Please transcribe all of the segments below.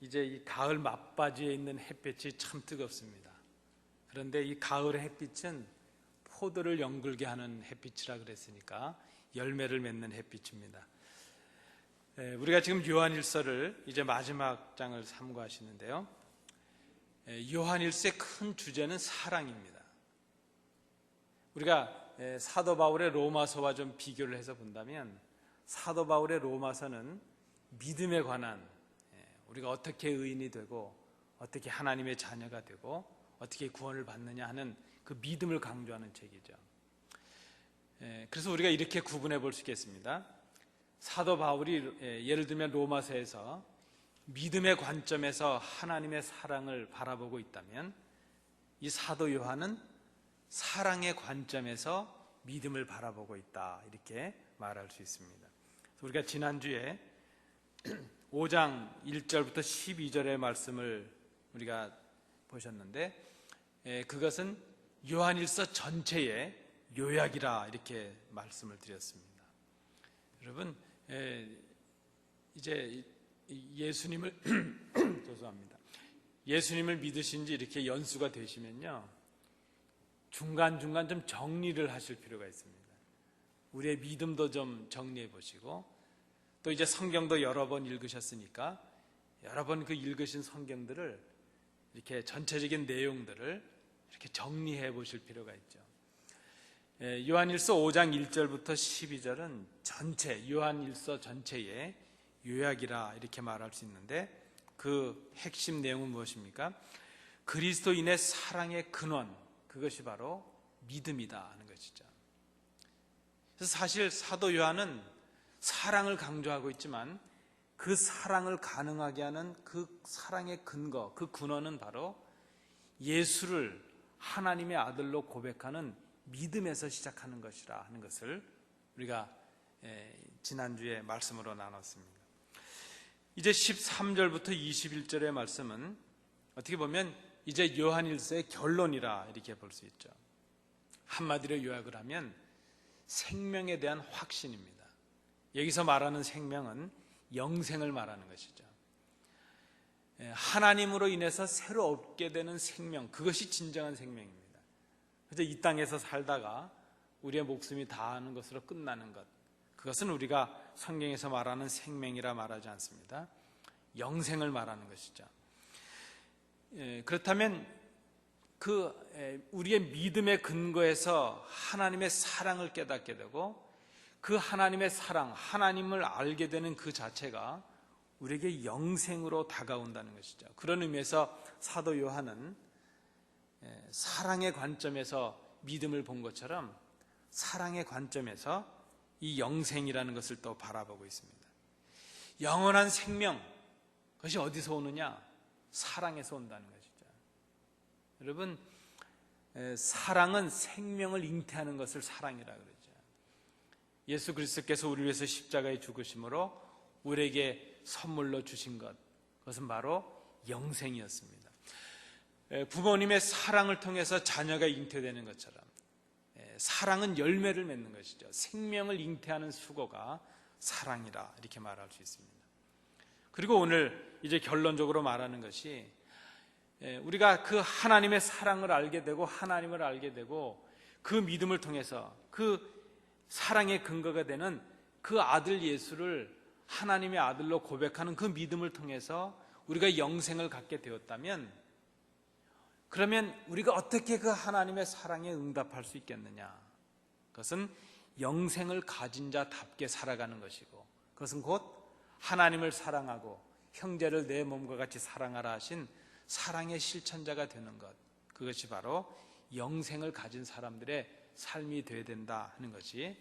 이제 이 가을 막바지에 있는 햇빛이 참 뜨겁습니다. 그런데 이 가을의 햇빛은 포도를 연글게 하는 햇빛이라 그랬으니까 열매를 맺는 햇빛입니다. 우리가 지금 요한일서를 이제 마지막 장을 삼고하시는데요. 요한일서의 큰 주제는 사랑입니다. 우리가 사도 바울의 로마서와 좀 비교를 해서 본다면 사도 바울의 로마서는 믿음에 관한, 우리가 어떻게 의인이 되고 어떻게 하나님의 자녀가 되고 어떻게 구원을 받느냐 하는 그 믿음을 강조하는 책이죠. 그래서 우리가 이렇게 구분해 볼 수 있겠습니다. 사도 바울이 예를 들면 로마서에서 믿음의 관점에서 하나님의 사랑을 바라보고 있다면, 이 사도 요한은 사랑의 관점에서 믿음을 바라보고 있다, 이렇게 말할 수 있습니다. 우리가 지난주에 5장 1절부터 12절의 말씀을 우리가 보셨는데, 그것은 요한일서 전체의 요약이라 이렇게 말씀을 드렸습니다. 여러분, 이제 예수님을 죄송합니다. 예수님을 믿으신 지 이렇게 연수가 되시면요, 중간중간 좀 정리를 하실 필요가 있습니다. 우리의 믿음도 좀 정리해 보시고, 또 이제 성경도 여러 번 읽으셨으니까 여러 번 그 읽으신 성경들을 이렇게 전체적인 내용들을 이렇게 정리해 보실 필요가 있죠. 요한일서 5장 1절부터 12절은 전체, 요한일서 전체의 요약이라 이렇게 말할 수 있는데, 그 핵심 내용은 무엇입니까? 그리스도인의 사랑의 근원, 그것이 바로 믿음이다 하는 것이죠. 그래서 사실 사도 요한은 사랑을 강조하고 있지만 그 사랑을 가능하게 하는 그 사랑의 근거, 그 근원은 바로 예수를 하나님의 아들로 고백하는 믿음에서 시작하는 것이라 하는 것을 우리가 지난주에 말씀으로 나눴습니다. 이제 13절부터 21절의 말씀은 어떻게 보면 이제 요한일서의 결론이라 이렇게 볼 수 있죠. 한마디로 요약을 하면 생명에 대한 확신입니다. 여기서 말하는 생명은 영생을 말하는 것이죠. 하나님으로 인해서 새로 얻게 되는 생명, 그것이 진정한 생명입니다. 그래서 이 땅에서 살다가 우리의 목숨이 다하는 것으로 끝나는 것, 그것은 우리가 성경에서 말하는 생명이라 말하지 않습니다. 영생을 말하는 것이죠. 그렇다면 우리의 믿음의 근거에서 하나님의 사랑을 깨닫게 되고, 그 하나님의 사랑, 하나님을 알게 되는 그 자체가 우리에게 영생으로 다가온다는 것이죠. 그런 의미에서 사도 요한은 사랑의 관점에서 믿음을 본 것처럼 사랑의 관점에서 이 영생이라는 것을 또 바라보고 있습니다. 영원한 생명, 그것이 어디서 오느냐? 사랑에서 온다는 것이죠. 여러분, 사랑은 생명을 잉태하는 것을 사랑이라 그러죠. 예수 그리스도께서 우리를 위해서 십자가에 죽으심으로 우리에게 선물로 주신 것, 그것은 바로 영생이었습니다. 부모님의 사랑을 통해서 자녀가 잉태되는 것처럼 사랑은 열매를 맺는 것이죠. 생명을 잉태하는 수고가 사랑이라 이렇게 말할 수 있습니다. 그리고 오늘 이제 결론적으로 말하는 것이, 우리가 그 하나님의 사랑을 알게 되고 하나님을 알게 되고 그 믿음을 통해서 그 사랑의 근거가 되는 그 아들 예수를 하나님의 아들로 고백하는 그 믿음을 통해서 우리가 영생을 갖게 되었다면, 그러면 우리가 어떻게 그 하나님의 사랑에 응답할 수 있겠느냐? 그것은 영생을 가진 자답게 살아가는 것이고, 그것은 곧 하나님을 사랑하고 형제를 내 몸과 같이 사랑하라 하신 사랑의 실천자가 되는 것, 그것이 바로 영생을 가진 사람들의 삶이 되어야 된다 하는 것이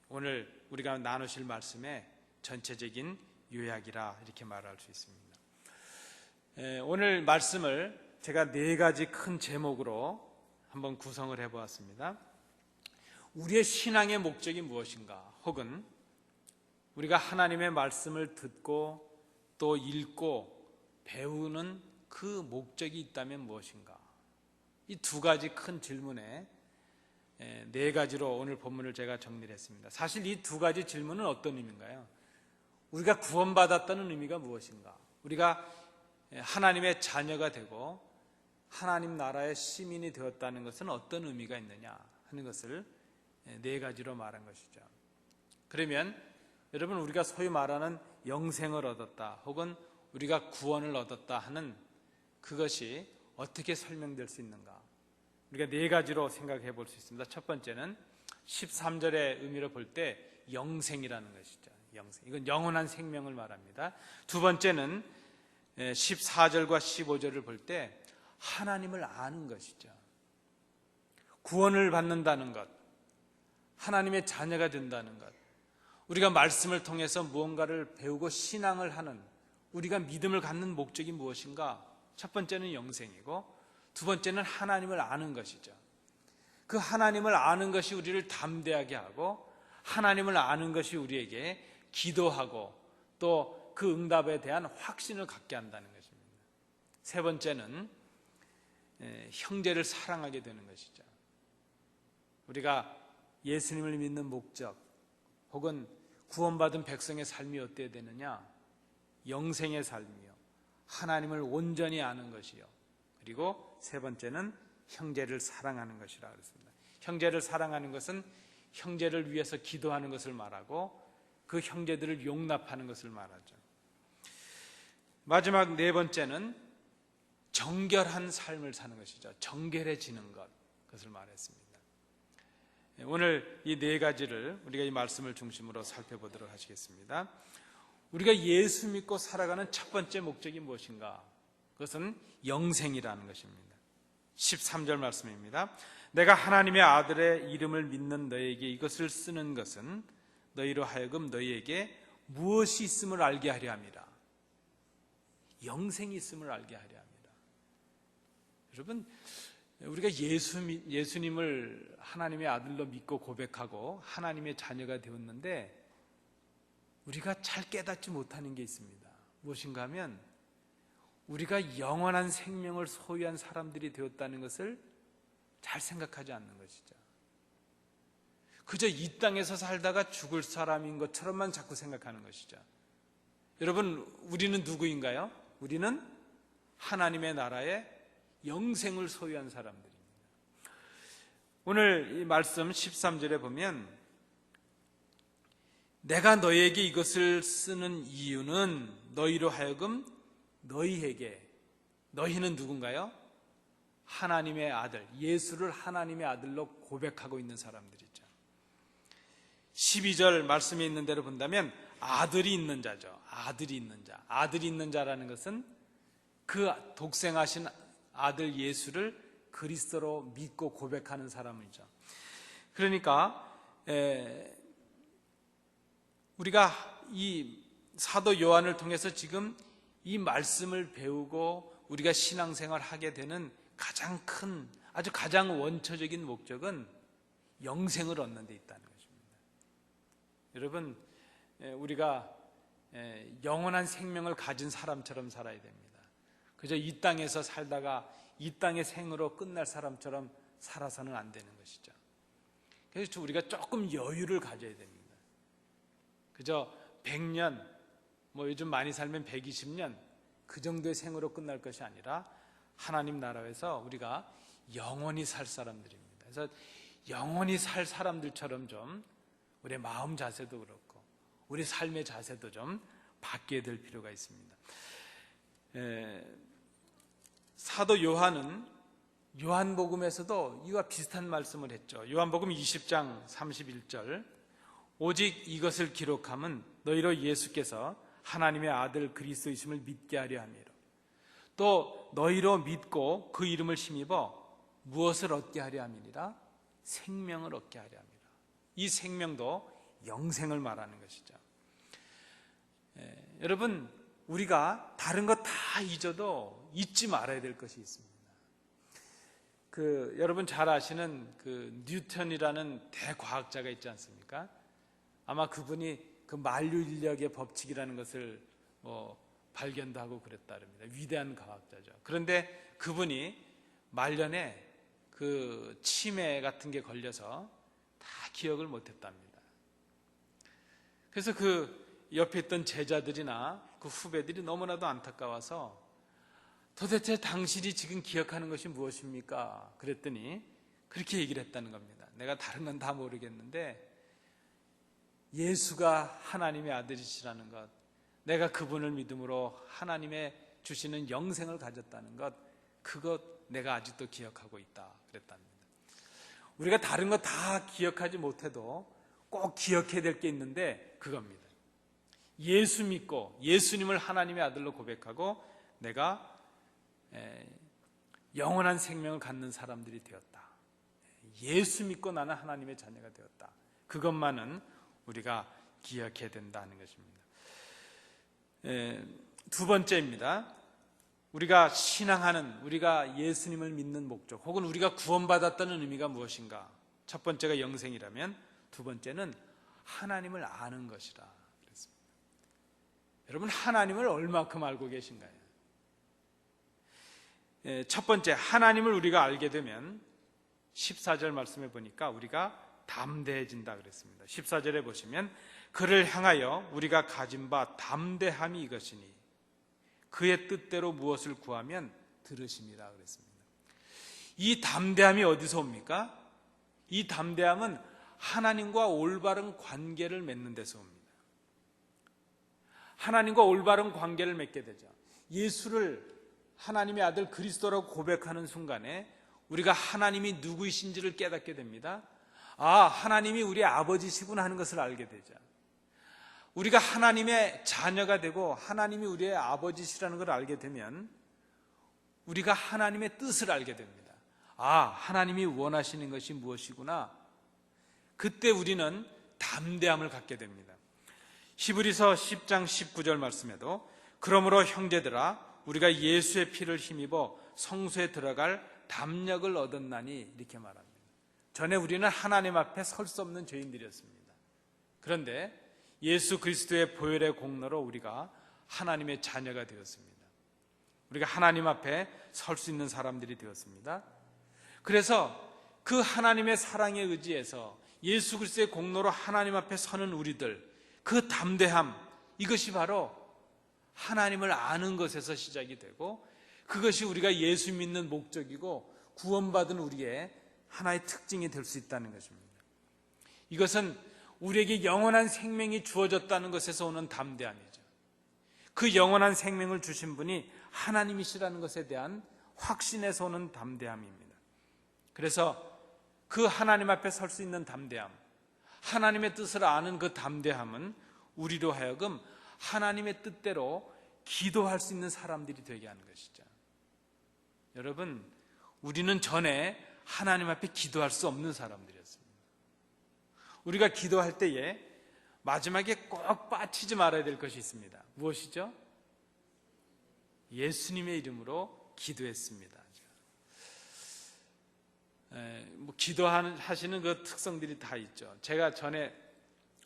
오늘 우리가 나누실 말씀의 전체적인 요약이라 이렇게 말할 수 있습니다. 오늘 말씀을 제가 4가지 큰 제목으로 한번 구성을 해보았습니다. 우리의 신앙의 목적이 무엇인가, 혹은 우리가 하나님의 말씀을 듣고 또 읽고 배우는 그 목적이 있다면 무엇인가, 이 2가지 큰 질문에 4가지로 오늘 본문을 제가 정리를 했습니다. 사실 이 2가지 질문은 어떤 의미인가요? 우리가 구원받았다는 의미가 무엇인가? 우리가 하나님의 자녀가 되고 하나님 나라의 시민이 되었다는 것은 어떤 의미가 있느냐 하는 것을 네 가지로 말한 것이죠. 그러면 여러분, 우리가 소위 말하는 영생을 얻었다 혹은 우리가 구원을 얻었다 하는 그것이 어떻게 설명될 수 있는가? 우리가 네 가지로 생각해 볼 수 있습니다. 첫 번째는 13절의 의미로 볼 때 영생이라는 것이죠. 영생. 이건 영원한 생명을 말합니다. 두 번째는 14절과 15절을 볼 때 하나님을 아는 것이죠. 구원을 받는다는 것, 하나님의 자녀가 된다는 것, 우리가 말씀을 통해서 무언가를 배우고 신앙을 하는, 우리가 믿음을 갖는 목적이 무엇인가? 첫 번째는 영생이고 두 번째는 하나님을 아는 것이죠. 그 하나님을 아는 것이 우리를 담대하게 하고 하나님을 아는 것이 우리에게 기도하고 또 그 응답에 대한 확신을 갖게 한다는 것입니다. 세 번째는 형제를 사랑하게 되는 것이죠. 우리가 예수님을 믿는 목적 혹은 구원받은 백성의 삶이 어때야 되느냐? 영생의 삶이요, 하나님을 온전히 아는 것이요, 그리고 세 번째는 형제를 사랑하는 것이라 그랬습니다. 형제를 사랑하는 것은 형제를 위해서 기도하는 것을 말하고 그 형제들을 용납하는 것을 말하죠. 마지막 네 번째는 정결한 삶을 사는 것이죠. 정결해지는 것, 그것을 말했습니다. 오늘 이 네 가지를 우리가 이 말씀을 중심으로 살펴보도록 하시겠습니다. 우리가 예수 믿고 살아가는 첫 번째 목적이 무엇인가? 그것은 영생이라는 것입니다. 13절 말씀입니다. 내가 하나님의 아들의 이름을 믿는 너에게 이것을 쓰는 것은 너희로 하여금 너희에게 무엇이 있음을 알게 하려 함이라. 영생이 있음을 알게 하려 합니다. 여러분, 우리가 예수님을 하나님의 아들로 믿고 고백하고 하나님의 자녀가 되었는데 우리가 잘 깨닫지 못하는 게 있습니다. 무엇인가 하면 우리가 영원한 생명을 소유한 사람들이 되었다는 것을 잘 생각하지 않는 것이죠. 그저 이 땅에서 살다가 죽을 사람인 것처럼만 자꾸 생각하는 것이죠. 여러분, 우리는 누구인가요? 우리는 하나님의 나라의 영생을 소유한 사람들입니다. 오늘 이 말씀 13절에 보면 내가 너희에게 이것을 쓰는 이유는 너희로 하여금 너희에게, 너희는 누군가요? 하나님의 아들, 예수를 하나님의 아들로 고백하고 있는 사람들이죠. 12절 말씀에 있는 대로 본다면 아들이 있는 자죠. 아들이 있는 자. 아들이 있는 자라는 것은 그 독생하신 아들 예수를 그리스도로 믿고 고백하는 사람이죠. 그러니까 우리가 이 사도 요한을 통해서 지금 이 말씀을 배우고 우리가 신앙생활을 하게 되는 가장 큰, 아주 가장 원초적인 목적은 영생을 얻는 데 있다는 것입니다. 여러분, 우리가 영원한 생명을 가진 사람처럼 살아야 됩니다. 그저 이 땅에서 살다가 이 땅의 생으로 끝날 사람처럼 살아서는 안 되는 것이죠. 그래서 우리가 조금 여유를 가져야 됩니다. 그저 100년, 요즘 많이 살면 120년, 그 정도의 생으로 끝날 것이 아니라 하나님 나라에서 우리가 영원히 살 사람들입니다. 그래서 영원히 살 사람들처럼 좀 우리의 마음 자세도 그렇고 우리 삶의 자세도 좀 바뀌어야 될 필요가 있습니다. 사도 요한은 요한복음에서도 이와 비슷한 말씀을 했죠. 요한복음 20장 31절, 오직 이것을 기록함은 너희로 예수께서 하나님의 아들 그리스도이심을 믿게 하려 함이로, 또 너희로 믿고 그 이름을 힘입어 무엇을 얻게 하려 함이니라? 생명을 얻게 하려 함이라. 이 생명도 영생을 말하는 것이죠. 여러분, 우리가 다른 것 다 잊어도 잊지 말아야 될 것이 있습니다. 여러분 잘 아시는 뉴턴이라는 대과학자가 있지 않습니까? 아마 그분이 만류 인력의 법칙이라는 것을 발견도 하고 그랬다 합니다. 위대한 과학자죠. 그런데 그분이 말년에 치매 같은 게 걸려서 다 기억을 못했답니다. 그래서 옆에 있던 제자들이나 그 후배들이 너무나도 안타까워서 도대체 당신이 지금 기억하는 것이 무엇입니까? 그랬더니 그렇게 얘기를 했다는 겁니다. 내가 다른 건 다 모르겠는데 예수가 하나님의 아들이시라는 것, 내가 그분을 믿음으로 하나님의 주시는 영생을 가졌다는 것, 그것 내가 아직도 기억하고 있다 그랬답니다. 우리가 다른 거 다 기억하지 못해도 꼭 기억해야 될 게 있는데 그겁니다. 예수 믿고 예수님을 하나님의 아들로 고백하고 내가 영원한 생명을 갖는 사람들이 되었다. 예수 믿고 나는 하나님의 자녀가 되었다. 그것만은 우리가 기억해야 된다는 것입니다. 두 번째입니다. 우리가 신앙하는, 우리가 예수님을 믿는 목적, 혹은 우리가 구원받았다는 의미가 무엇인가? 첫 번째가 영생이라면 두 번째는 하나님을 아는 것이라 그랬습니다. 여러분, 하나님을 얼마큼 알고 계신가요? 첫 번째, 하나님을 우리가 알게 되면 14절 말씀해 보니까 우리가 담대해진다 그랬습니다. 14절에 보시면 그를 향하여 우리가 가진 바 담대함이 이것이니 그의 뜻대로 무엇을 구하면 들으심이라 그랬습니다. 이 담대함이 어디서 옵니까? 이 담대함은 하나님과 올바른 관계를 맺는 데서 옵니다. 하나님과 올바른 관계를 맺게 되죠. 예수를 하나님의 아들 그리스도라고 고백하는 순간에 우리가 하나님이 누구이신지를 깨닫게 됩니다. 아, 하나님이 우리 아버지시구나 하는 것을 알게 되죠. 우리가 하나님의 자녀가 되고 하나님이 우리의 아버지시라는 걸 알게 되면 우리가 하나님의 뜻을 알게 됩니다. 아, 하나님이 원하시는 것이 무엇이구나. 그때 우리는 담대함을 갖게 됩니다. 히브리서 10장 19절 말씀에도 그러므로 형제들아 우리가 예수의 피를 힘입어 성소에 들어갈 담력을 얻었나니 이렇게 말합니다. 전에 우리는 하나님 앞에 설 수 없는 죄인들이었습니다. 그런데 예수 그리스도의 보혈의 공로로 우리가 하나님의 자녀가 되었습니다. 우리가 하나님 앞에 설 수 있는 사람들이 되었습니다. 그래서 그 하나님의 사랑에 의지해서 예수 그리스도의 공로로 하나님 앞에 서는 우리들, 그 담대함, 이것이 바로 하나님을 아는 것에서 시작이 되고 그것이 우리가 예수 믿는 목적이고 구원받은 우리의 하나의 특징이 될 수 있다는 것입니다. 이것은 우리에게 영원한 생명이 주어졌다는 것에서 오는 담대함이죠. 그 영원한 생명을 주신 분이 하나님이시라는 것에 대한 확신에서 오는 담대함입니다. 그래서 그 하나님 앞에 설 수 있는 담대함, 하나님의 뜻을 아는 그 담대함은 우리로 하여금 하나님의 뜻대로 기도할 수 있는 사람들이 되게 하는 것이죠. 여러분, 우리는 전에 하나님 앞에 기도할 수 없는 사람들이었습니다. 우리가 기도할 때에 마지막에 꼭 빠치지 말아야 될 것이 있습니다. 무엇이죠? 예수님의 이름으로 기도했습니다. 기도하시는 그 특성들이 다 있죠. 제가 전에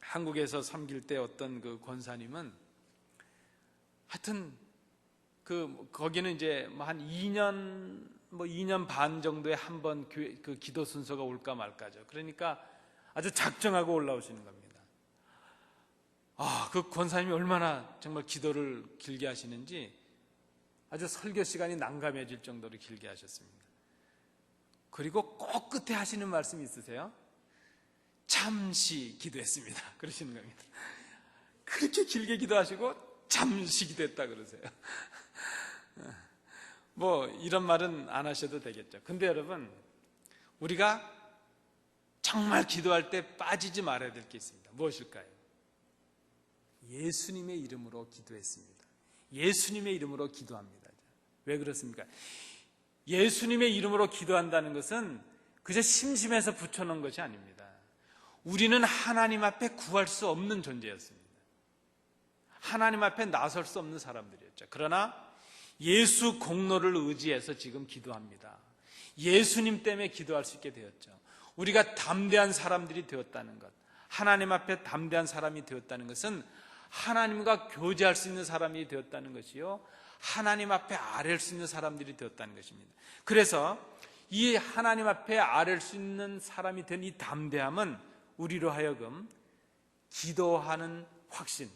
한국에서 섬길 때 어떤 그 권사님은 하여튼 거기는 이제 한 2년 반 정도에 한 번 그 기도 순서가 올까 말까죠. 그러니까 아주 작정하고 올라오시는 겁니다. 아, 그 권사님이 얼마나 정말 기도를 길게 하시는지 아주 설교 시간이 난감해질 정도로 길게 하셨습니다. 그리고 꼭 끝에 하시는 말씀이 있으세요? 잠시 기도했습니다. 그러시는 겁니다. 그렇게 길게 기도하시고 잠시 기도했다 그러세요. 이런 말은 안 하셔도 되겠죠. 근데 여러분, 우리가 정말 기도할 때 빠지지 말아야 될 게 있습니다. 무엇일까요? 예수님의 이름으로 기도했습니다. 예수님의 이름으로 기도합니다. 왜 그렇습니까? 예수님의 이름으로 기도한다는 것은 그저 심심해서 붙여놓은 것이 아닙니다. 우리는 하나님 앞에 구할 수 없는 존재였습니다. 하나님 앞에 나설 수 없는 사람들이었죠. 그러나 예수 공로를 의지해서 지금 기도합니다. 예수님 때문에 기도할 수 있게 되었죠. 우리가 담대한 사람들이 되었다는 것, 하나님 앞에 담대한 사람이 되었다는 것은 하나님과 교제할 수 있는 사람이 되었다는 것이요, 하나님 앞에 아뢰할 수 있는 사람들이 되었다는 것입니다. 그래서 이 하나님 앞에 아뢰할 수 있는 사람이 된 이 담대함은 우리로 하여금 기도하는 확신,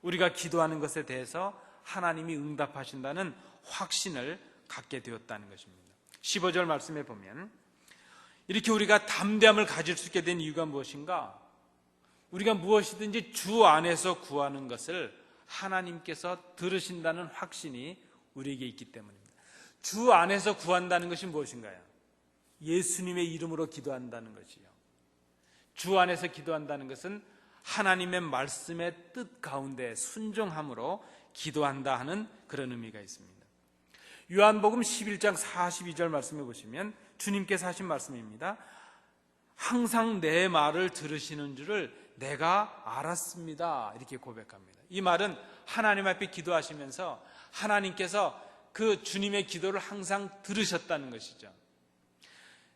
우리가 기도하는 것에 대해서 하나님이 응답하신다는 확신을 갖게 되었다는 것입니다. 15절 말씀에 보면 이렇게 우리가 담대함을 가질 수 있게 된 이유가 무엇인가? 우리가 무엇이든지 주 안에서 구하는 것을 하나님께서 들으신다는 확신이 우리에게 있기 때문입니다. 주 안에서 구한다는 것이 무엇인가요? 예수님의 이름으로 기도한다는 것이요. 주 안에서 기도한다는 것은 하나님의 말씀의 뜻 가운데 순종함으로 기도한다 하는 그런 의미가 있습니다. 요한복음 11장 42절 말씀해 보시면 주님께서 하신 말씀입니다. 항상 내 말을 들으시는 줄을 내가 알았습니다. 이렇게 고백합니다. 이 말은 하나님 앞에 기도하시면서 하나님께서 그 주님의 기도를 항상 들으셨다는 것이죠.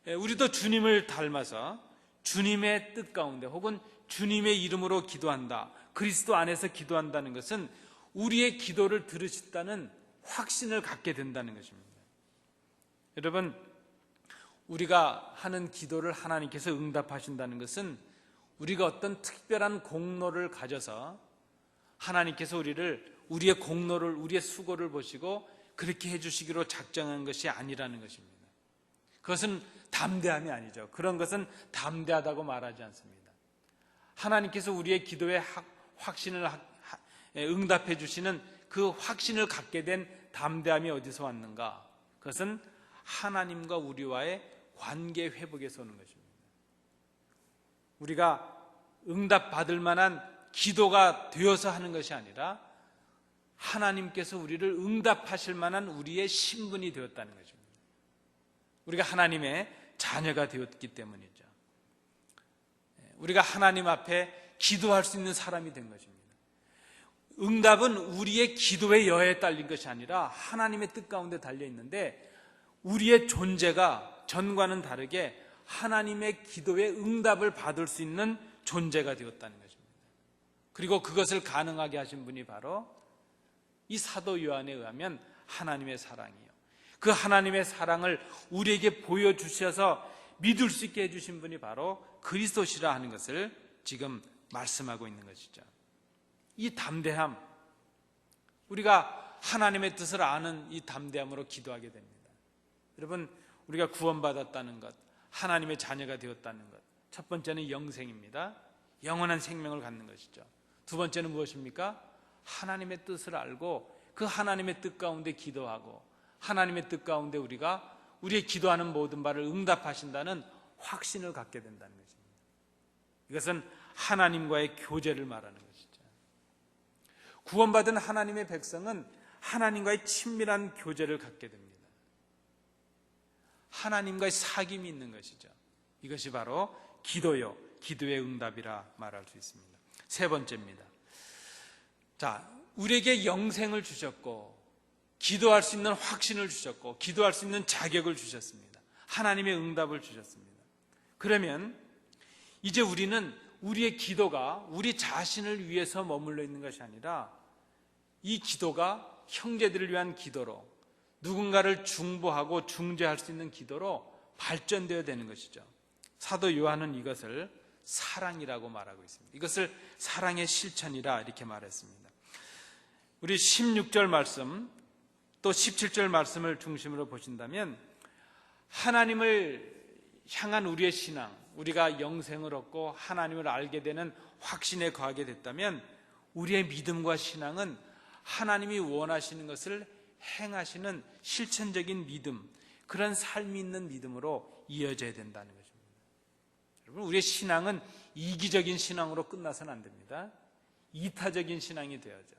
우리도 주님을 닮아서 주님의 뜻 가운데 혹은 주님의 이름으로 기도한다, 그리스도 안에서 기도한다는 것은 우리의 기도를 들으신다는 확신을 갖게 된다는 것입니다. 여러분, 우리가 하는 기도를 하나님께서 응답하신다는 것은 우리가 어떤 특별한 공로를 가져서 하나님께서 우리의 공로를, 우리의 수고를 보시고 그렇게 해주시기로 작정한 것이 아니라는 것입니다. 그것은 담대함이 아니죠. 그런 것은 담대하다고 말하지 않습니다. 하나님께서 우리의 기도에 확신을 응답해 주시는 그 확신을 갖게 된 담대함이 어디서 왔는가? 그것은 하나님과 우리와의 관계 회복에서 오는 것입니다. 우리가 응답받을 만한 기도가 되어서 하는 것이 아니라 하나님께서 우리를 응답하실 만한 우리의 신분이 되었다는 것입니다. 우리가 하나님의 자녀가 되었기 때문이죠. 우리가 하나님 앞에 기도할 수 있는 사람이 된 것입니다. 응답은 우리의 기도의 여에 딸린 것이 아니라 하나님의 뜻 가운데 달려 있는데 우리의 존재가 전과는 다르게 하나님의 기도의 응답을 받을 수 있는 존재가 되었다는 것입니다. 그리고 그것을 가능하게 하신 분이 바로 이 사도 요한에 의하면 하나님의 사랑이에요. 그 하나님의 사랑을 우리에게 보여주셔서 믿을 수 있게 해주신 분이 바로 그리스도시라 하는 것을 지금 말씀하고 있는 것이죠. 이 담대함, 우리가 하나님의 뜻을 아는 이 담대함으로 기도하게 됩니다. 여러분, 우리가 구원받았다는 것, 하나님의 자녀가 되었다는 것, 첫 번째는 영생입니다. 영원한 생명을 갖는 것이죠. 두 번째는 무엇입니까? 하나님의 뜻을 알고 그 하나님의 뜻 가운데 기도하고 하나님의 뜻 가운데 우리가 우리의 기도하는 모든 바를 응답하신다는 확신을 갖게 된다는 것입니다. 이것은 하나님과의 교제를 말하는 것이죠. 구원받은 하나님의 백성은 하나님과의 친밀한 교제를 갖게 됩니다. 하나님과의 사귐이 있는 것이죠. 이것이 바로 기도요, 기도의 응답이라 말할 수 있습니다. 세 번째입니다. 자, 우리에게 영생을 주셨고 기도할 수 있는 확신을 주셨고 기도할 수 있는 자격을 주셨습니다. 하나님의 응답을 주셨습니다. 그러면 이제 우리는 우리의 기도가 우리 자신을 위해서 머물러 있는 것이 아니라 이 기도가 형제들을 위한 기도로 누군가를 중보하고 중재할 수 있는 기도로 발전되어야 되는 것이죠. 사도 요한은 이것을 사랑이라고 말하고 있습니다. 이것을 사랑의 실천이라 이렇게 말했습니다. 우리 16절 말씀 또 17절 말씀을 중심으로 보신다면 하나님을 향한 우리의 신앙, 우리가 영생을 얻고 하나님을 알게 되는 확신에 거하게 됐다면 우리의 믿음과 신앙은 하나님이 원하시는 것을 행하시는 실천적인 믿음, 그런 삶이 있는 믿음으로 이어져야 된다는 것입니다. 여러분, 우리의 신앙은 이기적인 신앙으로 끝나서는 안 됩니다. 이타적인 신앙이 되어야죠.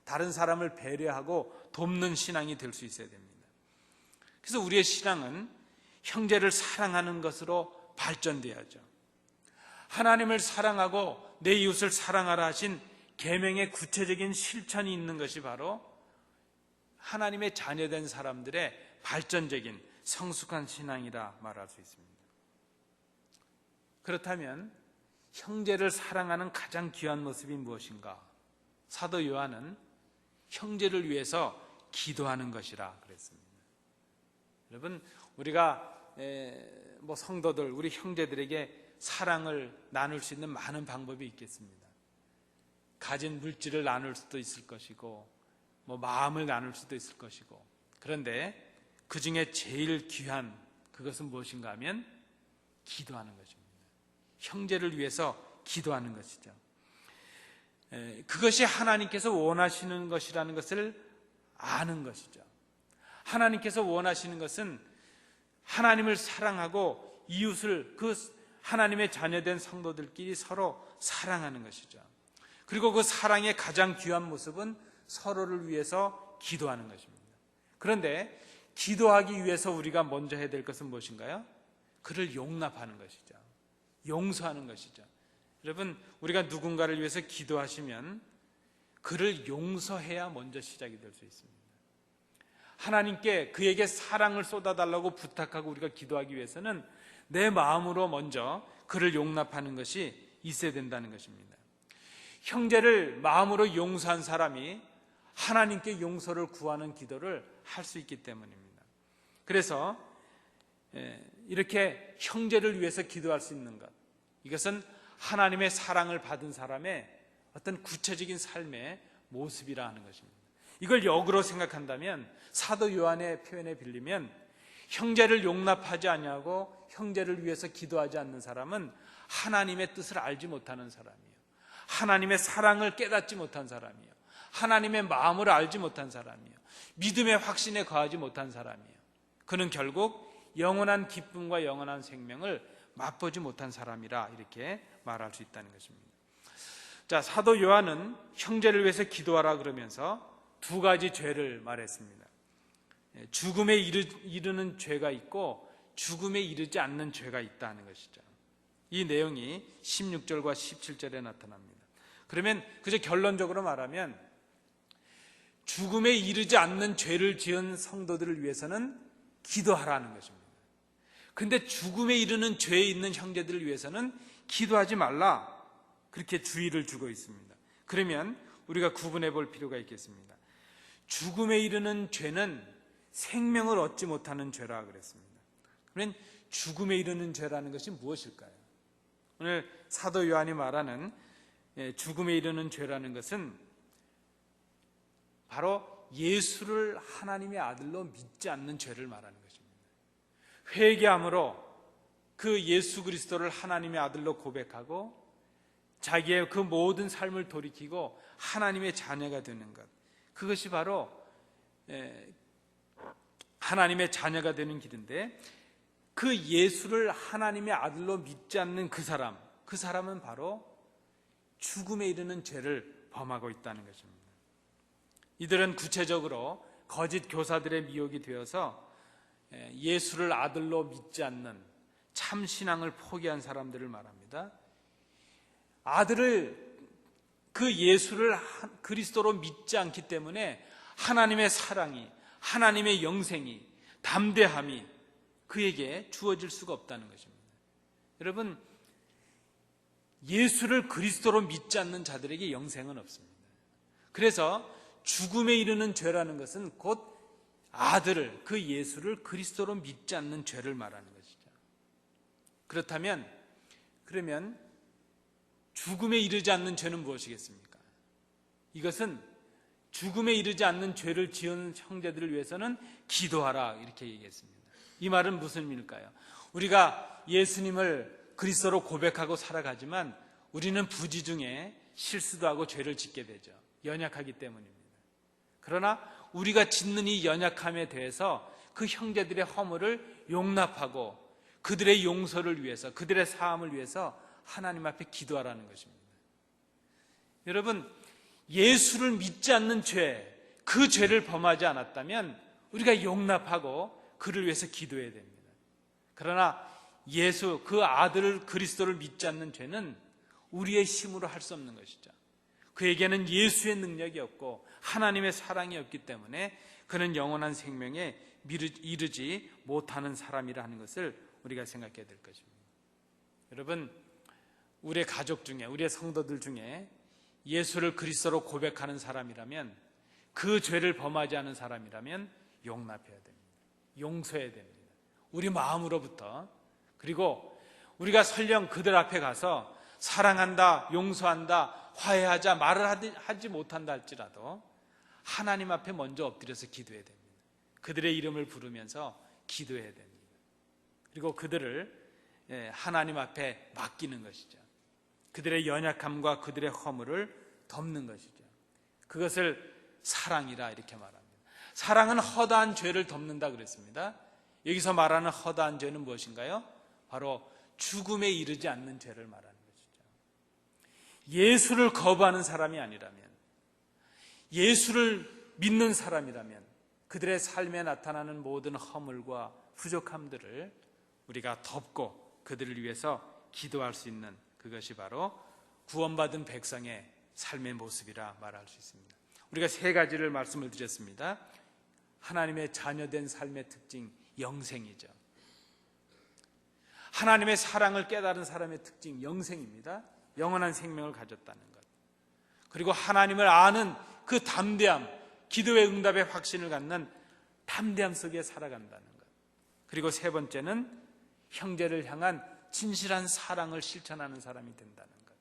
다른 사람을 배려하고 돕는 신앙이 될 수 있어야 됩니다. 그래서 우리의 신앙은 형제를 사랑하는 것으로 발전돼야죠. 하나님을 사랑하고 내 이웃을 사랑하라 하신 계명의 구체적인 실천이 있는 것이 바로 하나님의 자녀된 사람들의 발전적인 성숙한 신앙이라 말할 수 있습니다. 그렇다면 형제를 사랑하는 가장 귀한 모습이 무엇인가? 사도 요한은 형제를 위해서 기도하는 것이라 그랬습니다. 여러분, 우리가 성도들, 우리 형제들에게 사랑을 나눌 수 있는 많은 방법이 있겠습니다. 가진 물질을 나눌 수도 있을 것이고 마음을 나눌 수도 있을 것이고, 그런데 그 중에 제일 귀한 그것은 무엇인가 하면 기도하는 것입니다. 형제를 위해서 기도하는 것이죠. 그것이 하나님께서 원하시는 것이라는 것을 아는 것이죠. 하나님께서 원하시는 것은 하나님을 사랑하고 이웃을, 그 하나님의 자녀된 성도들끼리 서로 사랑하는 것이죠. 그리고 그 사랑의 가장 귀한 모습은 서로를 위해서 기도하는 것입니다. 그런데 기도하기 위해서 우리가 먼저 해야 될 것은 무엇인가요? 그를 용납하는 것이죠. 용서하는 것이죠. 여러분, 우리가 누군가를 위해서 기도하시면 그를 용서해야 먼저 시작이 될 수 있습니다. 하나님께 그에게 사랑을 쏟아달라고 부탁하고 우리가 기도하기 위해서는 내 마음으로 먼저 그를 용납하는 것이 있어야 된다는 것입니다. 형제를 마음으로 용서한 사람이 하나님께 용서를 구하는 기도를 할 수 있기 때문입니다. 그래서 이렇게 형제를 위해서 기도할 수 있는 것, 이것은 하나님의 사랑을 받은 사람의 어떤 구체적인 삶의 모습이라 하는 것입니다. 이걸 역으로 생각한다면, 사도 요한의 표현에 빌리면 형제를 용납하지 아니하고 형제를 위해서 기도하지 않는 사람은 하나님의 뜻을 알지 못하는 사람이에요. 하나님의 사랑을 깨닫지 못한 사람이에요. 하나님의 마음을 알지 못한 사람이에요. 믿음의 확신에 거하지 못한 사람이에요. 그는 결국 영원한 기쁨과 영원한 생명을 맛보지 못한 사람이라 이렇게 말할 수 있다는 것입니다. 자, 사도 요한은 형제를 위해서 기도하라 그러면서 두 가지 죄를 말했습니다. 죽음에 이르는 죄가 있고 죽음에 이르지 않는 죄가 있다는 것이죠. 이 내용이 16절과 17절에 나타납니다. 그러면 그저 결론적으로 말하면 죽음에 이르지 않는 죄를 지은 성도들을 위해서는 기도하라는 것입니다. 근데 죽음에 이르는 죄에 있는 형제들을 위해서는 기도하지 말라, 그렇게 주의를 주고 있습니다. 그러면 우리가 구분해 볼 필요가 있겠습니다. 죽음에 이르는 죄는 생명을 얻지 못하는 죄라 그랬습니다. 그러면 죽음에 이르는 죄라는 것이 무엇일까요? 오늘 사도 요한이 말하는 죽음에 이르는 죄라는 것은 바로 예수를 하나님의 아들로 믿지 않는 죄를 말하는 것입니다. 회개함으로 그 예수 그리스도를 하나님의 아들로 고백하고 자기의 그 모든 삶을 돌이키고 하나님의 자녀가 되는 것, 그것이 바로 하나님의 자녀가 되는 길인데, 그 예수를 하나님의 아들로 믿지 않는 그 사람은 바로 죽음에 이르는 죄를 범하고 있다는 것입니다. 이들은 구체적으로 거짓 교사들의 미혹이 되어서 예수를 아들로 믿지 않는 참 신앙을 포기한 사람들을 말합니다. 아들을, 그 예수를 그리스도로 믿지 않기 때문에 하나님의 사랑이, 하나님의 영생이, 담대함이 그에게 주어질 수가 없다는 것입니다. 여러분, 예수를 그리스도로 믿지 않는 자들에게 영생은 없습니다. 그래서 죽음에 이르는 죄라는 것은 곧 아들을, 그 예수를 그리스도로 믿지 않는 죄를 말하는 것이죠. 그러면 죽음에 이르지 않는 죄는 무엇이겠습니까? 이것은 죽음에 이르지 않는 죄를 지은 형제들을 위해서는 기도하라, 이렇게 얘기했습니다. 이 말은 무슨 의미일까요? 우리가 예수님을 그리스도로 고백하고 살아가지만 우리는 부지 중에 실수도 하고 죄를 짓게 되죠. 연약하기 때문입니다. 그러나 우리가 짓는 이 연약함에 대해서 그 형제들의 허물을 용납하고 그들의 용서를 위해서, 그들의 사함을 위해서 하나님 앞에 기도하라는 것입니다. 여러분, 예수를 믿지 않는 죄, 그 죄를 범하지 않았다면 우리가 용납하고 그를 위해서 기도해야 됩니다. 그러나 예수, 그 아들을, 그리스도를 믿지 않는 죄는 우리의 힘으로 할 수 없는 것이죠. 그에게는 예수의 능력이 없고 하나님의 사랑이 없기 때문에 그는 영원한 생명에 이르지 못하는 사람이라 하는 것을 우리가 생각해야 될 것입니다. 여러분, 우리의 가족 중에, 우리의 성도들 중에 예수를 그리스도로 고백하는 사람이라면, 그 죄를 범하지 않은 사람이라면 용납해야 됩니다. 용서해야 됩니다. 우리 마음으로부터. 그리고 우리가 설령 그들 앞에 가서 사랑한다, 용서한다, 화해하자 말을 하지 못한다 할지라도 하나님 앞에 먼저 엎드려서 기도해야 됩니다. 그들의 이름을 부르면서 기도해야 됩니다. 그리고 그들을 하나님 앞에 맡기는 것이죠. 그들의 연약함과 그들의 허물을 덮는 것이죠. 그것을 사랑이라 이렇게 말합니다. 사랑은 허다한 죄를 덮는다 그랬습니다. 여기서 말하는 허다한 죄는 무엇인가요? 바로 죽음에 이르지 않는 죄를 말하는 것이죠. 예수를 거부하는 사람이 아니라면, 예수를 믿는 사람이라면 그들의 삶에 나타나는 모든 허물과 부족함들을 우리가 덮고 그들을 위해서 기도할 수 있는 그것이 바로 구원받은 백성의 삶의 모습이라 말할 수 있습니다. 우리가 세 가지를 말씀을 드렸습니다. 하나님의 자녀된 삶의 특징, 영생이죠. 하나님의 사랑을 깨달은 사람의 특징, 영생입니다. 영원한 생명을 가졌다는 것. 그리고 하나님을 아는 그 담대함, 기도의 응답의 확신을 갖는 담대함 속에 살아간다는 것. 그리고 세 번째는 형제를 향한 진실한 사랑을 실천하는 사람이 된다는 것.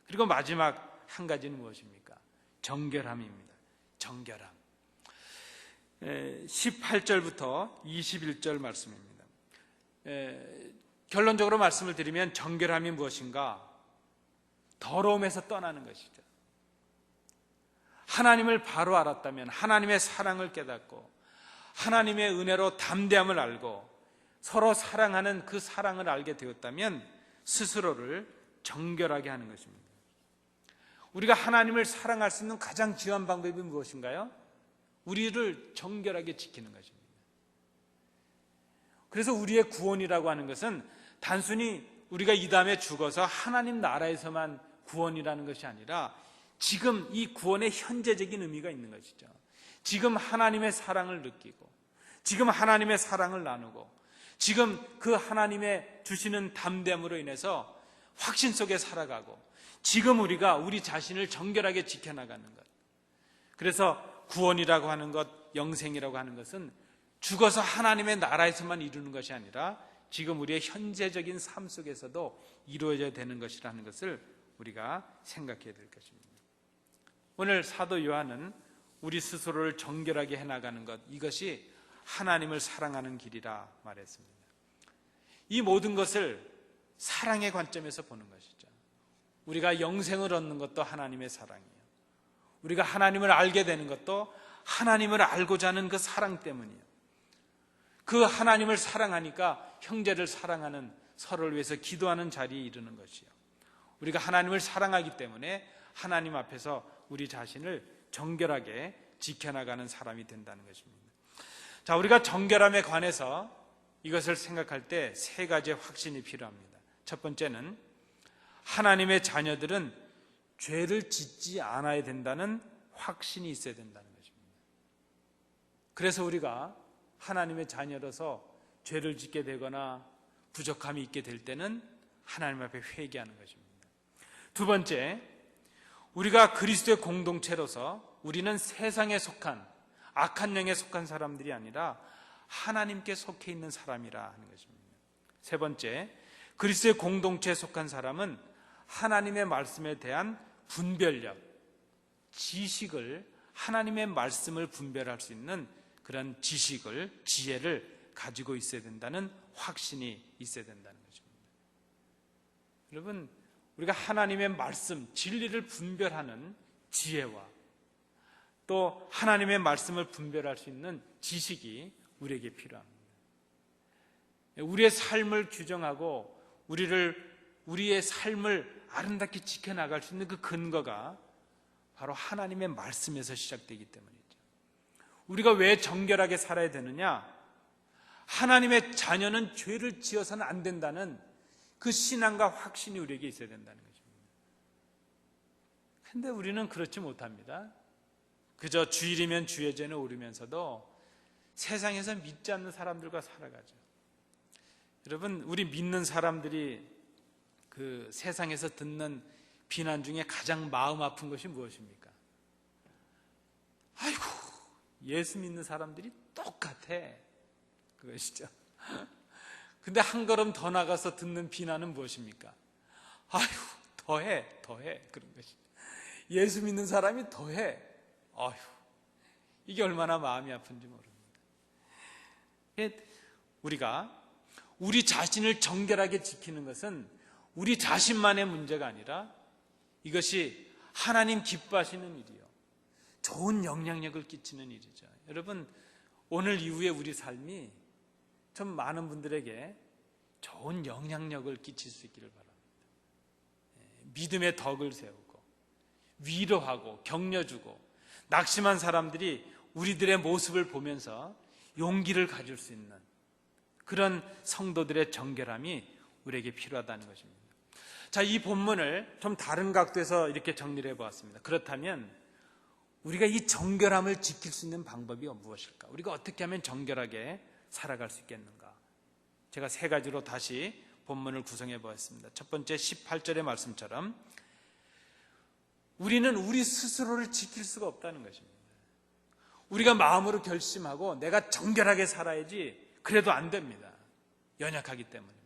그리고 마지막 한 가지는 무엇입니까? 정결함입니다. 정결함. 18절부터 21절 말씀입니다. 결론적으로 말씀을 드리면 정결함이 무엇인가? 더러움에서 떠나는 것이죠. 하나님을 바로 알았다면, 하나님의 사랑을 깨닫고 하나님의 은혜로 담대함을 알고 서로 사랑하는 그 사랑을 알게 되었다면 스스로를 정결하게 하는 것입니다. 우리가 하나님을 사랑할 수 있는 가장 귀한 방법이 무엇인가요? 우리를 정결하게 지키는 것입니다. 그래서 우리의 구원이라고 하는 것은 단순히 우리가 이 다음에 죽어서 하나님 나라에서만 구원이라는 것이 아니라 지금 이 구원의 현재적인 의미가 있는 것이죠. 지금 하나님의 사랑을 느끼고, 지금 하나님의 사랑을 나누고, 지금 그 하나님의 주시는 담대함으로 인해서 확신 속에 살아가고, 지금 우리가 우리 자신을 정결하게 지켜나가는 것. 그래서 구원이라고 하는 것, 영생이라고 하는 것은 죽어서 하나님의 나라에서만 이루는 것이 아니라 지금 우리의 현재적인 삶 속에서도 이루어져야 되는 것이라는 것을 우리가 생각해야 될 것입니다. 오늘 사도 요한은 우리 스스로를 정결하게 해나가는 것, 이것이 하나님을 사랑하는 길이라 말했습니다. 이 모든 것을 사랑의 관점에서 보는 것이죠. 우리가 영생을 얻는 것도 하나님의 사랑이에요. 우리가 하나님을 알게 되는 것도 하나님을 알고자 하는 그 사랑 때문이에요. 그 하나님을 사랑하니까 형제를 사랑하는, 서로를 위해서 기도하는 자리에 이르는 것이요. 우리가 하나님을 사랑하기 때문에 하나님 앞에서 우리 자신을 정결하게 지켜나가는 사람이 된다는 것입니다. 자, 우리가 정결함에 관해서 이것을 생각할 때 세 가지의 확신이 필요합니다. 첫 번째는 하나님의 자녀들은 죄를 짓지 않아야 된다는 확신이 있어야 된다는 것입니다. 그래서 우리가 하나님의 자녀로서 죄를 짓게 되거나 부족함이 있게 될 때는 하나님 앞에 회개하는 것입니다. 두 번째, 우리가 그리스도의 공동체로서 우리는 세상에 속한 악한 영에 속한 사람들이 아니라 하나님께 속해 있는 사람이라 하는 것입니다. 세 번째, 그리스도의 공동체에 속한 사람은 하나님의 말씀에 대한 분별력, 지식을, 하나님의 말씀을 분별할 수 있는 그런 지식을, 지혜를 가지고 있어야 된다는 확신이 있어야 된다는 것입니다. 여러분, 우리가 하나님의 말씀, 진리를 분별하는 지혜와 또 하나님의 말씀을 분별할 수 있는 지식이 우리에게 필요합니다. 우리의 삶을 규정하고 우리의 삶을 아름답게 지켜나갈 수 있는 그 근거가 바로 하나님의 말씀에서 시작되기 때문이죠. 우리가 왜 정결하게 살아야 되느냐? 하나님의 자녀는 죄를 지어서는 안 된다는 그 신앙과 확신이 우리에게 있어야 된다는 것입니다. 그런데 우리는 그렇지 못합니다. 그저 주일이면 주의 죄는 오르면서도 세상에서 믿지 않는 사람들과 살아가죠. 여러분, 우리 믿는 사람들이 그 세상에서 듣는 비난 중에 가장 마음 아픈 것이 무엇입니까? 아이고, 예수 믿는 사람들이 똑같아. 그것이죠. 근데 한 걸음 더 나가서 듣는 비난은 무엇입니까? 아이고, 더해. 그런 것이. 예수 믿는 사람이 더해. 아휴, 이게 얼마나 마음이 아픈지 모릅니다. 우리가 우리 자신을 정결하게 지키는 것은 우리 자신만의 문제가 아니라 이것이 하나님 기뻐하시는 일이요, 좋은 영향력을 끼치는 일이죠. 여러분, 오늘 이후에 우리 삶이 좀 많은 분들에게 좋은 영향력을 끼칠 수 있기를 바랍니다. 믿음의 덕을 세우고 위로하고 격려주고 낙심한 사람들이 우리들의 모습을 보면서 용기를 가질 수 있는 그런 성도들의 정결함이 우리에게 필요하다는 것입니다. 자, 이 본문을 좀 다른 각도에서 이렇게 정리를 해보았습니다. 그렇다면 우리가 이 정결함을 지킬 수 있는 방법이 무엇일까? 우리가 어떻게 하면 정결하게 살아갈 수 있겠는가? 제가 세 가지로 다시 본문을 구성해 보았습니다. 첫 번째 18절의 말씀처럼 우리는 우리 스스로를 지킬 수가 없다는 것입니다. 우리가 마음으로 결심하고 내가 정결하게 살아야지 그래도 안 됩니다. 연약하기 때문입니다.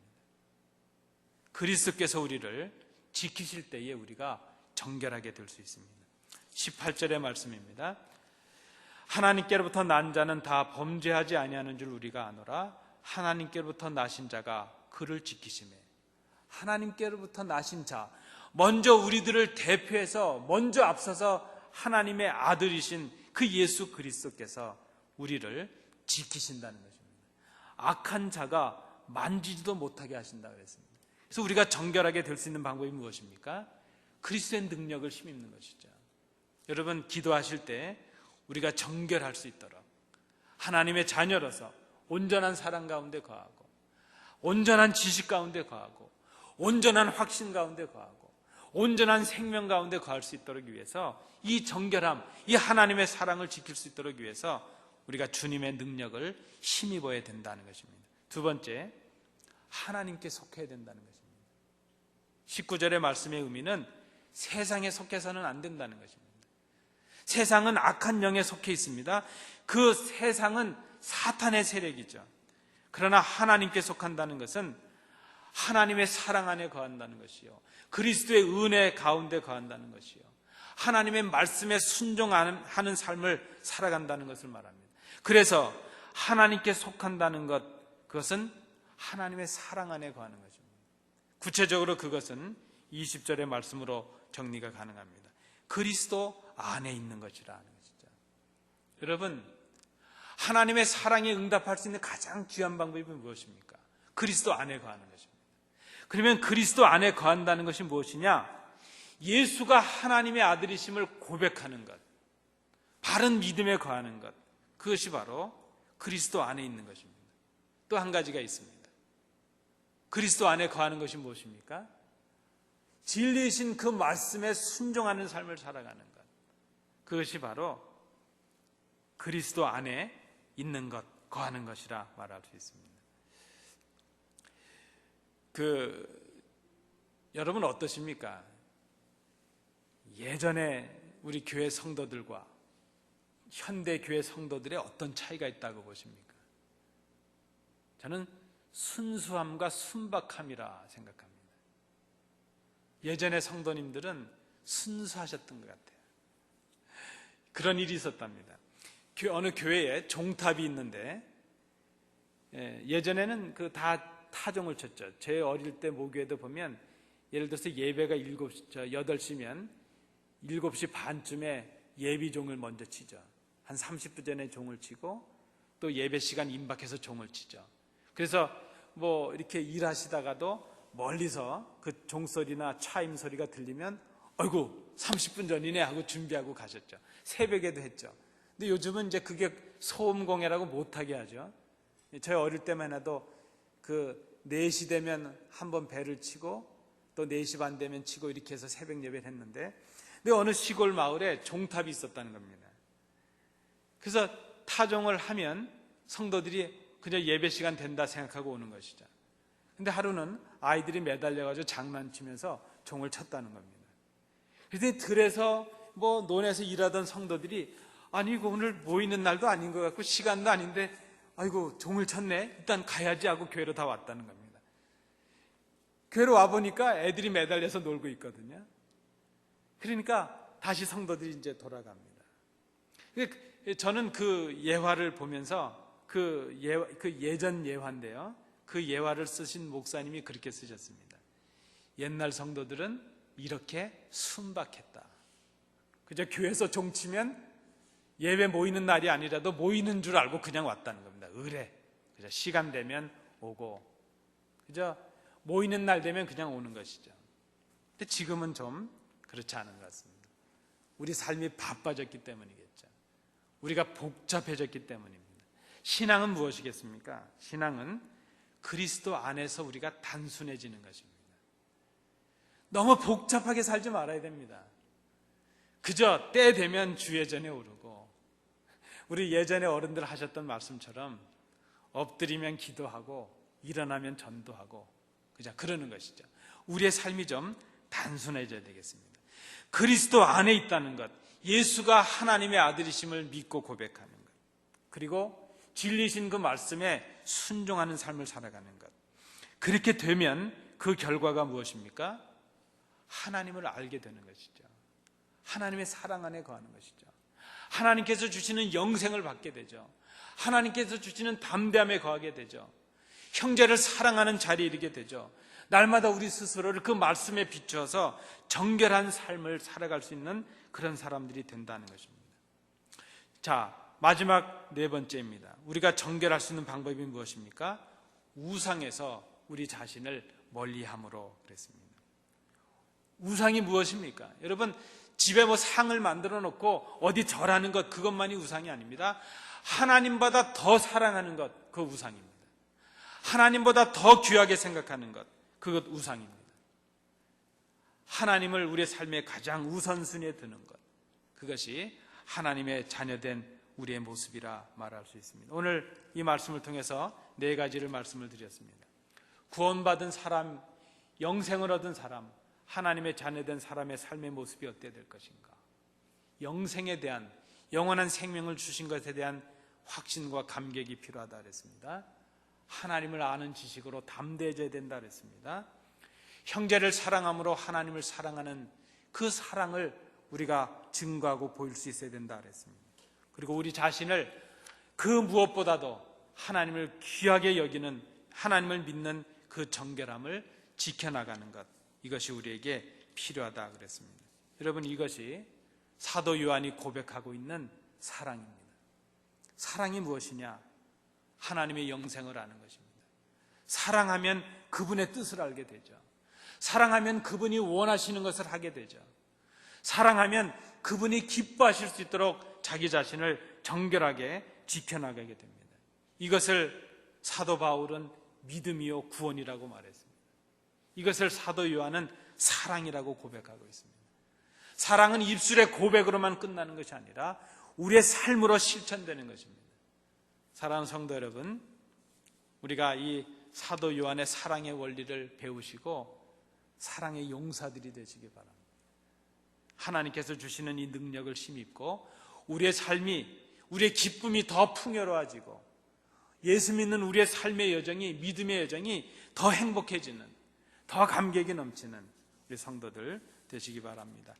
그리스도께서 우리를 지키실 때에 우리가 정결하게 될 수 있습니다. 18절의 말씀입니다. 하나님께로부터 난 자는 다 범죄하지 아니하는 줄 우리가 아노라. 하나님께로부터 나신 자가 그를 지키시매. 하나님께로부터 나신 자, 먼저 우리들을 대표해서 먼저 앞서서 하나님의 아들이신 그 예수 그리스도께서 우리를 지키신다는 것입니다. 악한 자가 만지지도 못하게 하신다 그랬습니다. 그래서 우리가 정결하게 될 수 있는 방법이 무엇입니까? 그리스도의 능력을 힘입는 것이죠. 여러분, 기도하실 때 우리가 정결할 수 있도록 하나님의 자녀로서 온전한 사랑 가운데 거하고 온전한 지식 가운데 거하고 온전한 확신 가운데 거하고 온전한 생명 가운데 거할 수 있도록 위해서 이 정결함, 이 하나님의 사랑을 지킬 수 있도록 위해서 우리가 주님의 능력을 힘입어야 된다는 것입니다. 두 번째, 하나님께 속해야 된다는 것입니다. 19절의 말씀의 의미는 세상에 속해서는 안 된다는 것입니다. 세상은 악한 영에 속해 있습니다. 그 세상은 사탄의 세력이죠. 그러나 하나님께 속한다는 것은 하나님의 사랑 안에 거한다는 것이요, 그리스도의 은혜 가운데 거한다는 것이요, 하나님의 말씀에 순종하는 삶을 살아간다는 것을 말합니다. 그래서 하나님께 속한다는 것, 그것은 하나님의 사랑 안에 거하는 것입니다. 구체적으로 그것은 20절의 말씀으로 정리가 가능합니다. 그리스도 안에 있는 것이라는 것이죠. 여러분, 하나님의 사랑에 응답할 수 있는 가장 귀한 방법이 무엇입니까? 그리스도 안에 거하는 것입니다. 그러면 그리스도 안에 거한다는 것이 무엇이냐? 예수가 하나님의 아들이심을 고백하는 것, 바른 믿음에 거하는 것, 그것이 바로 그리스도 안에 있는 것입니다. 또 한 가지가 있습니다. 그리스도 안에 거하는 것이 무엇입니까? 진리이신 그 말씀에 순종하는 삶을 살아가는 것, 그것이 바로 그리스도 안에 있는 것, 거하는 것이라 말할 수 있습니다. 여러분 어떠십니까? 예전에 우리 교회 성도들과 현대 교회 성도들의 어떤 차이가 있다고 보십니까? 저는 순수함과 순박함이라 생각합니다. 예전의 성도님들은 순수하셨던 것 같아요. 그런 일이 있었답니다. 어느 교회에 종탑이 있는데 예전에는 다 타종을 쳤죠. 제 어릴 때 모교에도 보면 예를 들어서 예배가 8시면 7시 반쯤에 예비종을 먼저 치죠. 한 30분 전에 종을 치고 또 예배 시간 임박해서 종을 치죠. 그래서 뭐 이렇게 일하시다가도 멀리서 그 종소리나 차임 소리가 들리면 아이고 30분 전이네 하고 준비하고 가셨죠. 새벽에도 했죠. 근데 요즘은 이제 그게 소음공해라고 못하게 하죠. 저희 어릴 때만 해도 4시 되면 한번 배를 치고 또 4시 반 되면 치고 이렇게 해서 새벽 예배를 했는데, 근데 어느 시골 마을에 종탑이 있었다는 겁니다. 그래서 타종을 하면 성도들이 그냥 예배 시간 된다 생각하고 오는 것이죠. 근데 하루는 아이들이 매달려가지고 장난치면서 종을 쳤다는 겁니다. 그래서 들에서 뭐 논에서 일하던 성도들이 아니 이거 오늘 모이는 날도 아닌 것 같고 시간도 아닌데 아이고 종을 쳤네, 일단 가야지 하고 교회로 다 왔다는 겁니다. 교회로 와보니까 애들이 매달려서 놀고 있거든요. 그러니까 다시 성도들이 이제 돌아갑니다. 저는 그 예화를 보면서 그 예전 예화인데요. 그 예화를 쓰신 목사님이 그렇게 쓰셨습니다. 옛날 성도들은 이렇게 순박했다. 그저 교회에서 종치면 예배 모이는 날이 아니라도 모이는 줄 알고 그냥 왔다는 겁니다. 의례. 그저 시간 되면 오고, 그저 모이는 날 되면 그냥 오는 것이죠. 근데 지금은 좀 그렇지 않은 것 같습니다. 우리 삶이 바빠졌기 때문이겠죠. 우리가 복잡해졌기 때문입니다. 신앙은 무엇이겠습니까? 신앙은 그리스도 안에서 우리가 단순해지는 것입니다. 너무 복잡하게 살지 말아야 됩니다. 그저 때 되면 주예전에 오르고, 우리 예전에 어른들 하셨던 말씀처럼 엎드리면 기도하고 일어나면 전도하고 그저 그러는 것이죠. 우리의 삶이 좀 단순해져야 되겠습니다. 그리스도 안에 있다는 것, 예수가 하나님의 아들이심을 믿고 고백하는 것, 그리고 진리신 그 말씀에 순종하는 삶을 살아가는 것. 그렇게 되면 그 결과가 무엇입니까? 하나님을 알게 되는 것이죠. 하나님의 사랑 안에 거하는 것이죠. 하나님께서 주시는 영생을 받게 되죠. 하나님께서 주시는 담대함에 거하게 되죠. 형제를 사랑하는 자리에 이르게 되죠. 날마다 우리 스스로를 그 말씀에 비추어서 정결한 삶을 살아갈 수 있는 그런 사람들이 된다는 것입니다. 자, 마지막 네 번째입니다. 우리가 정결할 수 있는 방법이 무엇입니까? 우상에서 우리 자신을 멀리함으로 그랬습니다. 우상이 무엇입니까? 여러분, 집에 뭐 상을 만들어 놓고 어디 절하는 것, 그것만이 우상이 아닙니다. 하나님보다 더 사랑하는 것, 그거 우상입니다. 하나님보다 더 귀하게 생각하는 것, 그것 우상입니다. 하나님을 우리의 삶의 가장 우선순위에 두는 것, 그것이 하나님의 자녀된 우리의 모습이라 말할 수 있습니다. 오늘 이 말씀을 통해서 네 가지를 말씀을 드렸습니다. 구원받은 사람, 영생을 얻은 사람, 하나님의 자녀된 사람의 삶의 모습이 어때야 될 것인가? 영생에 대한, 영원한 생명을 주신 것에 대한 확신과 감격이 필요하다 그랬습니다. 하나님을 아는 지식으로 담대해져야 된다 그랬습니다. 형제를 사랑함으로 하나님을 사랑하는 그 사랑을 우리가 증거하고 보일 수 있어야 된다 그랬습니다. 그리고 우리 자신을 그 무엇보다도 하나님을 귀하게 여기는, 하나님을 믿는 그 정결함을 지켜나가는 것, 이것이 우리에게 필요하다 그랬습니다. 여러분, 이것이 사도 요한이 고백하고 있는 사랑입니다. 사랑이 무엇이냐? 하나님의 영생을 아는 것입니다. 사랑하면 그분의 뜻을 알게 되죠. 사랑하면 그분이 원하시는 것을 하게 되죠. 사랑하면 그분이 기뻐하실 수 있도록 자기 자신을 정결하게 지켜나가게 됩니다. 이것을 사도 바울은 믿음이요 구원이라고 말했습니다. 이것을 사도 요한은 사랑이라고 고백하고 있습니다. 사랑은 입술의 고백으로만 끝나는 것이 아니라 우리의 삶으로 실천되는 것입니다. 사랑하는 성도 여러분, 우리가 이 사도 요한의 사랑의 원리를 배우시고 사랑의 용사들이 되시기 바랍니다. 하나님께서 주시는 이 능력을 힘입고 우리의 삶이, 우리의 기쁨이 더 풍요로워지고 예수 믿는 우리의 삶의 여정이, 믿음의 여정이 더 행복해지는, 더 감격이 넘치는 우리 성도들 되시기 바랍니다.